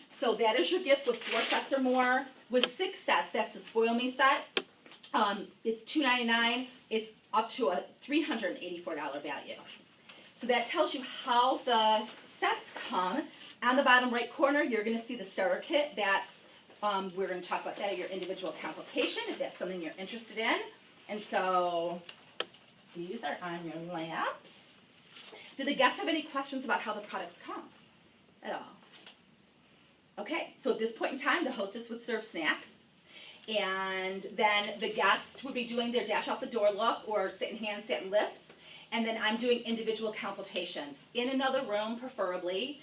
So that is your gift with 4 sets or more. With 6 sets, that's the Spoil Me set. It's $299. It's up to a $384 value. So that tells you how the sets come. On the bottom right corner, you're going to see the starter kit. That's we're going to talk about that at your individual consultation if that's something you're interested in. And so these are on your laps. Do the guests have any questions about how the products come at all? Okay, so at this point in time, the hostess would serve snacks. And then the guest would be doing their dash out the door look or sit in hand, sit in lips. And then I'm doing individual consultations in another room, preferably.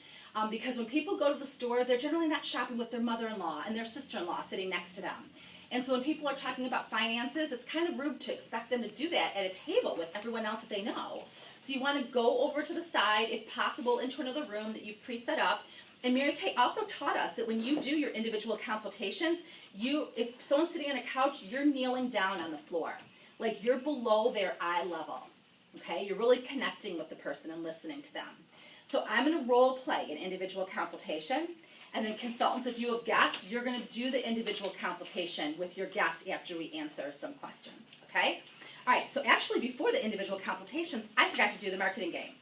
Because when people go to the store, they're generally not shopping with their mother-in-law and their sister-in-law sitting next to them. And so when people are talking about finances, it's kind of rude to expect them to do that at a table with everyone else that they know. So you want to go over to the side, if possible, into another room that you've pre-set up. And Mary Kay also taught us that when you do your individual consultations, if someone's sitting on a couch, you're kneeling down on the floor. Like you're below their eye level. Okay? You're really connecting with the person and listening to them. So I'm going to role play an individual consultation, and then consultants, if you have guests, you're going to do the individual consultation with your guest after we answer some questions, okay? All right, so actually before the individual consultations, I forgot to do the marketing game.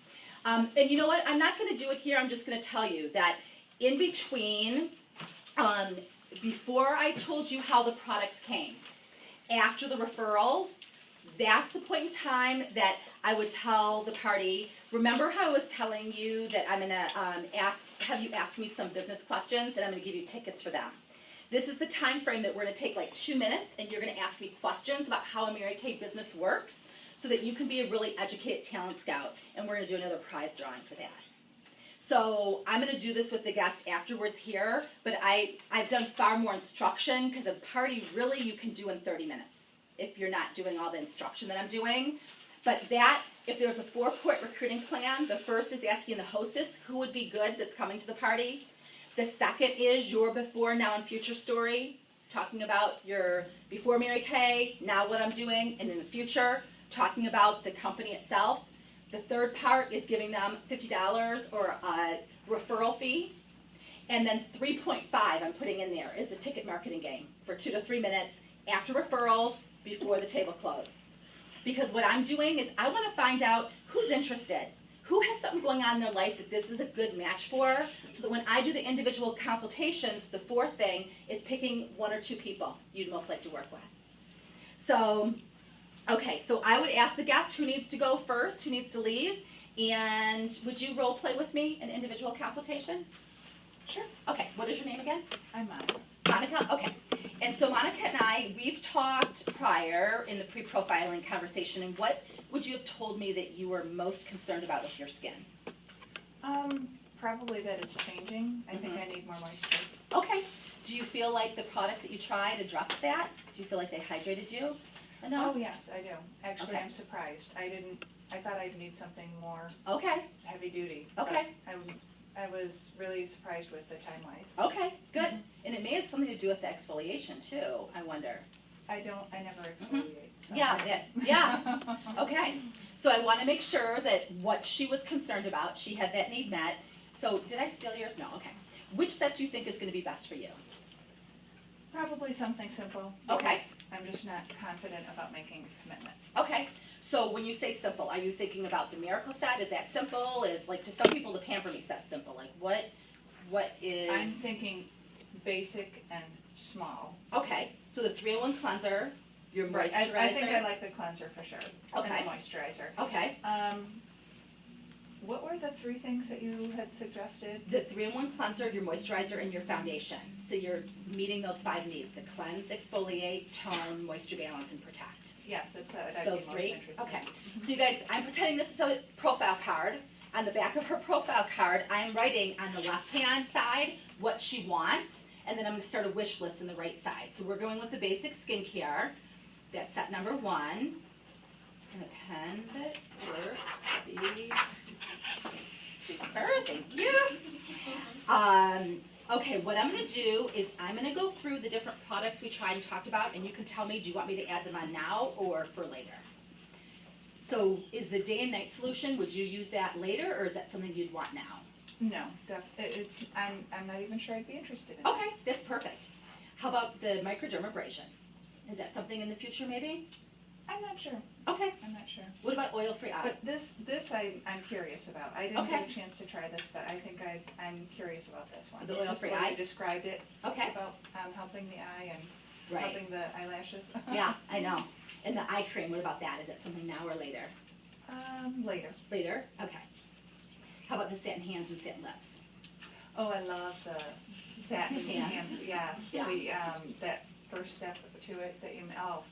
And you know what? I'm not going to do it here. I'm just going to tell you that in between, before I told you how the products came, after the referrals, that's the point in time that I would tell the party, remember how I was telling you that I'm going to have you ask me some business questions and I'm going to give you tickets for them. This is the time frame that we're going to take like 2 minutes and you're going to ask me questions about how a Mary Kay business works so that you can be a really educated talent scout, and we're going to do another prize drawing for that. So I'm going to do this with the guest afterwards here, but I've done far more instruction because a party really you can do in 30 minutes if you're not doing all the instruction that I'm doing. But that, if there's a 4-point recruiting plan, the first is asking the hostess who would be good that's coming to the party. The second is your before, now, and future story, talking about your before Mary Kay, now what I'm doing, and in the future, talking about the company itself. The third part is giving them $50 or a referral fee. And then 3.5 I'm putting in there is the ticket marketing game for 2 to 3 minutes after referrals, before the table close. Because what I'm doing is I want to find out who's interested, who has something going on in their life that this is a good match for, so that when I do the individual consultations, the fourth thing is picking 1 or 2 people you'd most like to work with. So, okay, so I would ask the guest who needs to go first, who needs to leave, and would you role play with me an individual consultation? Sure. Okay, what is your name again? I'm Monica. Monica? Okay. And so Monica and I, we've talked prior in the pre-profiling conversation, and what would you have told me that you were most concerned about with your skin? Probably that it's changing. I think I need more moisture. Okay. Do you feel like the products that you tried addressed that? Do you feel like they hydrated you enough? Oh, yes, I do. Actually, Okay. I'm surprised. I thought I'd need something more Okay. heavy duty. Okay. But I was really surprised with the time-wise. Okay, good. And it may have something to do with the exfoliation too, I wonder. I never exfoliate. So. Yeah. Okay. So I want to make sure that what she was concerned about, she had that need met. So did I steal yours? No, okay. Which set do you think is going to be best for you? Probably something simple. Okay. Because I'm just not confident about making a commitment. Okay. So when you say simple, are you thinking about the Miracle set? Is that simple? Is, like, to some people the Pamper Me set's simple. Like, what is... I'm thinking basic and small. Okay. So the 3-in-1 cleanser, your Right. moisturizer. I think I like the cleanser for sure. Okay. And the moisturizer. Okay. What were the 3 things that you had suggested? The 3-in-1 cleanser, your moisturizer, and your foundation. So you're meeting those 5 needs: the cleanse, exfoliate, tone, moisture balance, and protect. Yes, that's what I'd Those be most 3? interested Okay. in. So you guys, I'm pretending this is a profile card. On the back of her profile card, I am writing on the left-hand side what she wants, and then I'm going to start a wish list on the right side. So we're going with the basic skincare. That's set number 1. I'm going to pen it here. Super, thank you. Okay, what I'm going to do is I'm going to go through the different products we tried and talked about, and you can tell me, do you want me to add them on now or for later? So is the day and night solution, would you use that later, or is that something you'd want now? No, I'm not even sure I'd be interested in it. Okay, that's perfect. How about the microdermabrasion? Is that something in the future maybe? I'm not sure, Okay. I'm not sure. What about oil-free eye? But this I'm curious about. I didn't Okay. get a chance to try this, but I think I'm curious about this one. The Just oil-free the way eye? you described it, Okay. about helping the eye and Right. helping the eyelashes. Yeah, I know. And the eye cream, what about that? Is it something now or later? Later. Later? Okay. How about the satin hands and satin lips? Oh, I love the satin Hands. hands, yes. Yeah. The, that first step to it that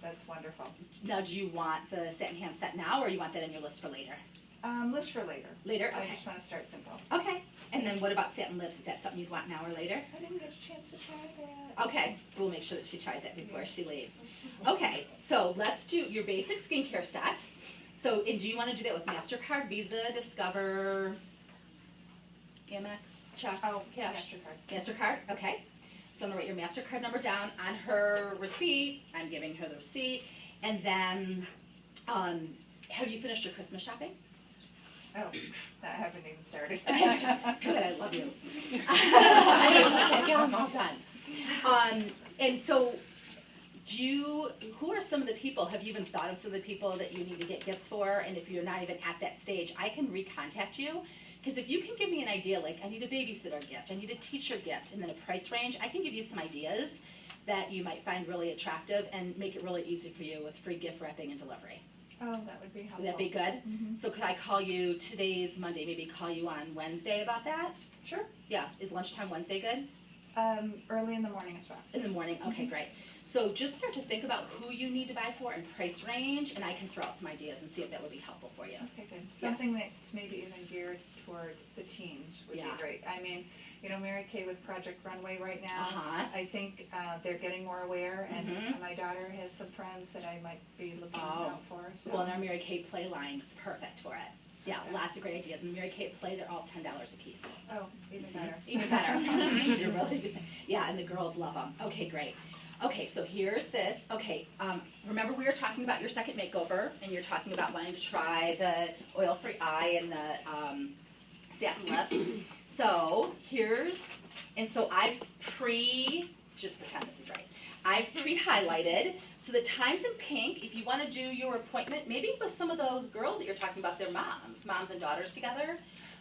that's wonderful. Now, do you want the satin hands set now, or you want that in your list for later? List for later. Later? I Okay. just wanna start simple. Okay. And then what about satin lips? Is that something you'd want now or later? I didn't get a chance to try that. Okay, so we'll make sure that she tries it before she leaves. Okay, so let's do your basic skincare set. So, and do you want to do that with MasterCard, Visa, Discover, Amex, check, Oh, cash? MasterCard. MasterCard, okay. So I'm gonna write your MasterCard number down on her receipt. I'm giving her the receipt. And then, have you finished your Christmas shopping? Oh, that haven't even started. Good, I love you. Yeah, I'm all done. And so, who are some of the people, have you even thought of some of the people that you need to get gifts for? And if you're not even at that stage, I can recontact you. Because if you can give me an idea, like I need a babysitter gift, I need a teacher gift, and then a price range, I can give you some ideas that you might find really attractive and make it really easy for you with free gift wrapping and delivery. Oh, that would be helpful. Would that be good? Mhm. So could I call you, today's Monday, maybe call you on Wednesday about that? Sure. Yeah, is lunchtime Wednesday good? Early in the morning is best. In the morning, okay, great. So just start to think about who you need to buy for and price range, and I can throw out some ideas and see if that would be helpful for you. Okay, good. Something that's maybe even geared toward the teens would be Yeah. great. I mean, Mary Kay with Project Runway right now, Uh-huh. I think they're getting more aware, and Mhm. my daughter has some friends that I might be looking Oh. out for, so. Well, and our Mary Kay Play line is perfect for it. Yeah, Okay. lots of great ideas. And Mary Kay Play, they're all $10 a piece. Oh, even better. Even better. You're really, yeah, and the girls love them. Okay, great. Okay, so here's this. Okay, remember we were talking about your second makeover, and you're talking about wanting to try the oil-free eye and the satin lips. So so I've just pretend this is right. I've pre-highlighted, so the times in pink, if you want to do your appointment, maybe with some of those girls that you're talking about, their moms and daughters together.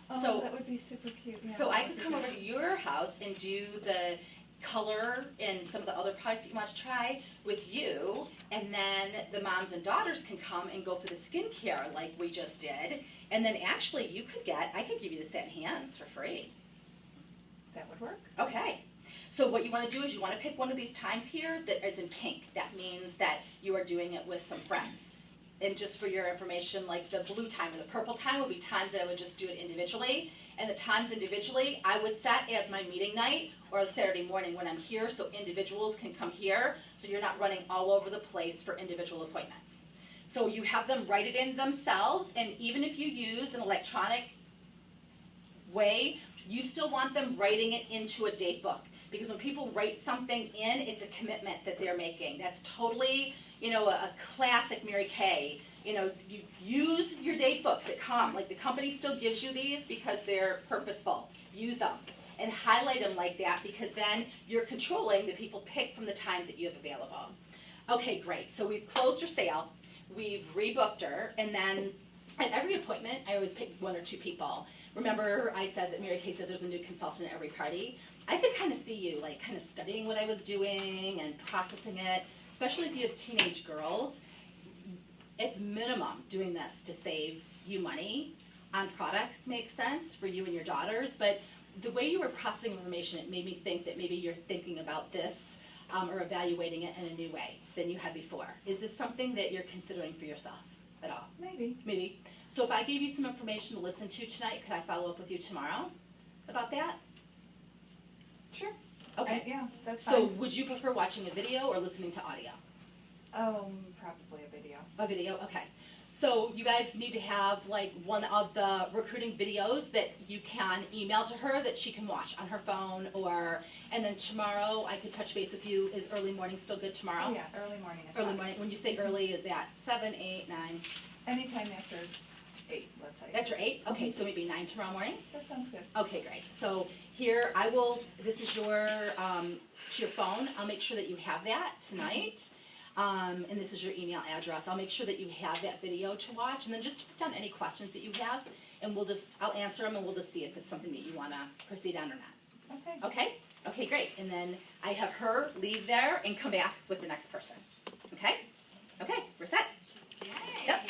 Oh, So- that would be super cute, yeah. So that I would could be come good. over to your house and do the color and some of the other products that you want to try with you, and then the moms and daughters can come and go through the skincare like we just did, and then actually I could give you the satin hands for free. That would work. Okay. So what you want to do is you want to pick one of these times here that is in pink. That means that you are doing it with some friends. And just for your information, like the blue time or the purple time would be times that I would just do it individually. And the times individually I would set as my meeting night or Saturday morning when I'm here, so individuals can come here, so you're not running all over the place for individual appointments. So you have them write it in themselves, and even if you use an electronic way, you still want them writing it into a date book. Because when people write something in, it's a commitment that they're making. That's totally, a classic Mary Kay. You use your date books that come. Like the company still gives you these because they're purposeful. Use them and highlight them like that, because then you're controlling the people pick from the times that you have available. Okay, great. So we've closed her sale. We've rebooked her, and then at every appointment, I always pick one or two people. Remember I said that Mary Kay says there's a new consultant at every party? I could kind of see you like kind of studying what I was doing and processing it, especially if you have teenage girls. At minimum, doing this to save you money on products makes sense for you and your daughters, but the way you were processing information, it made me think that maybe you're thinking about this or evaluating it in a new way than you had before. Is this something that you're considering for yourself at all? Maybe. Maybe. So if I gave you some information to listen to tonight, could I follow up with you tomorrow about that? Sure. Okay. Yeah, that's So fine. would you prefer watching a video or listening to audio? Probably a video. A video, okay. So you guys need to have like one of the recruiting videos that you can email to her that she can watch on her phone, and then tomorrow I could touch base with you. Is early morning still good tomorrow? Oh, yeah, early morning is Early best. morning, when you say early, is that 7, 8, 9? Anytime after 8, let's say. After 8? Okay, so maybe 9 tomorrow morning? That sounds good. Okay, great. So here, this is your phone. I'll make sure that you have that tonight. and this is your email address. I'll make sure that you have that video to watch, and then just put down any questions that you have, and I'll answer them, and we'll just see if it's something that you want to proceed on or not. Okay. Okay? Okay, great. And then I have her leave there and come back with the next person. Okay? Okay, we're set. Yep.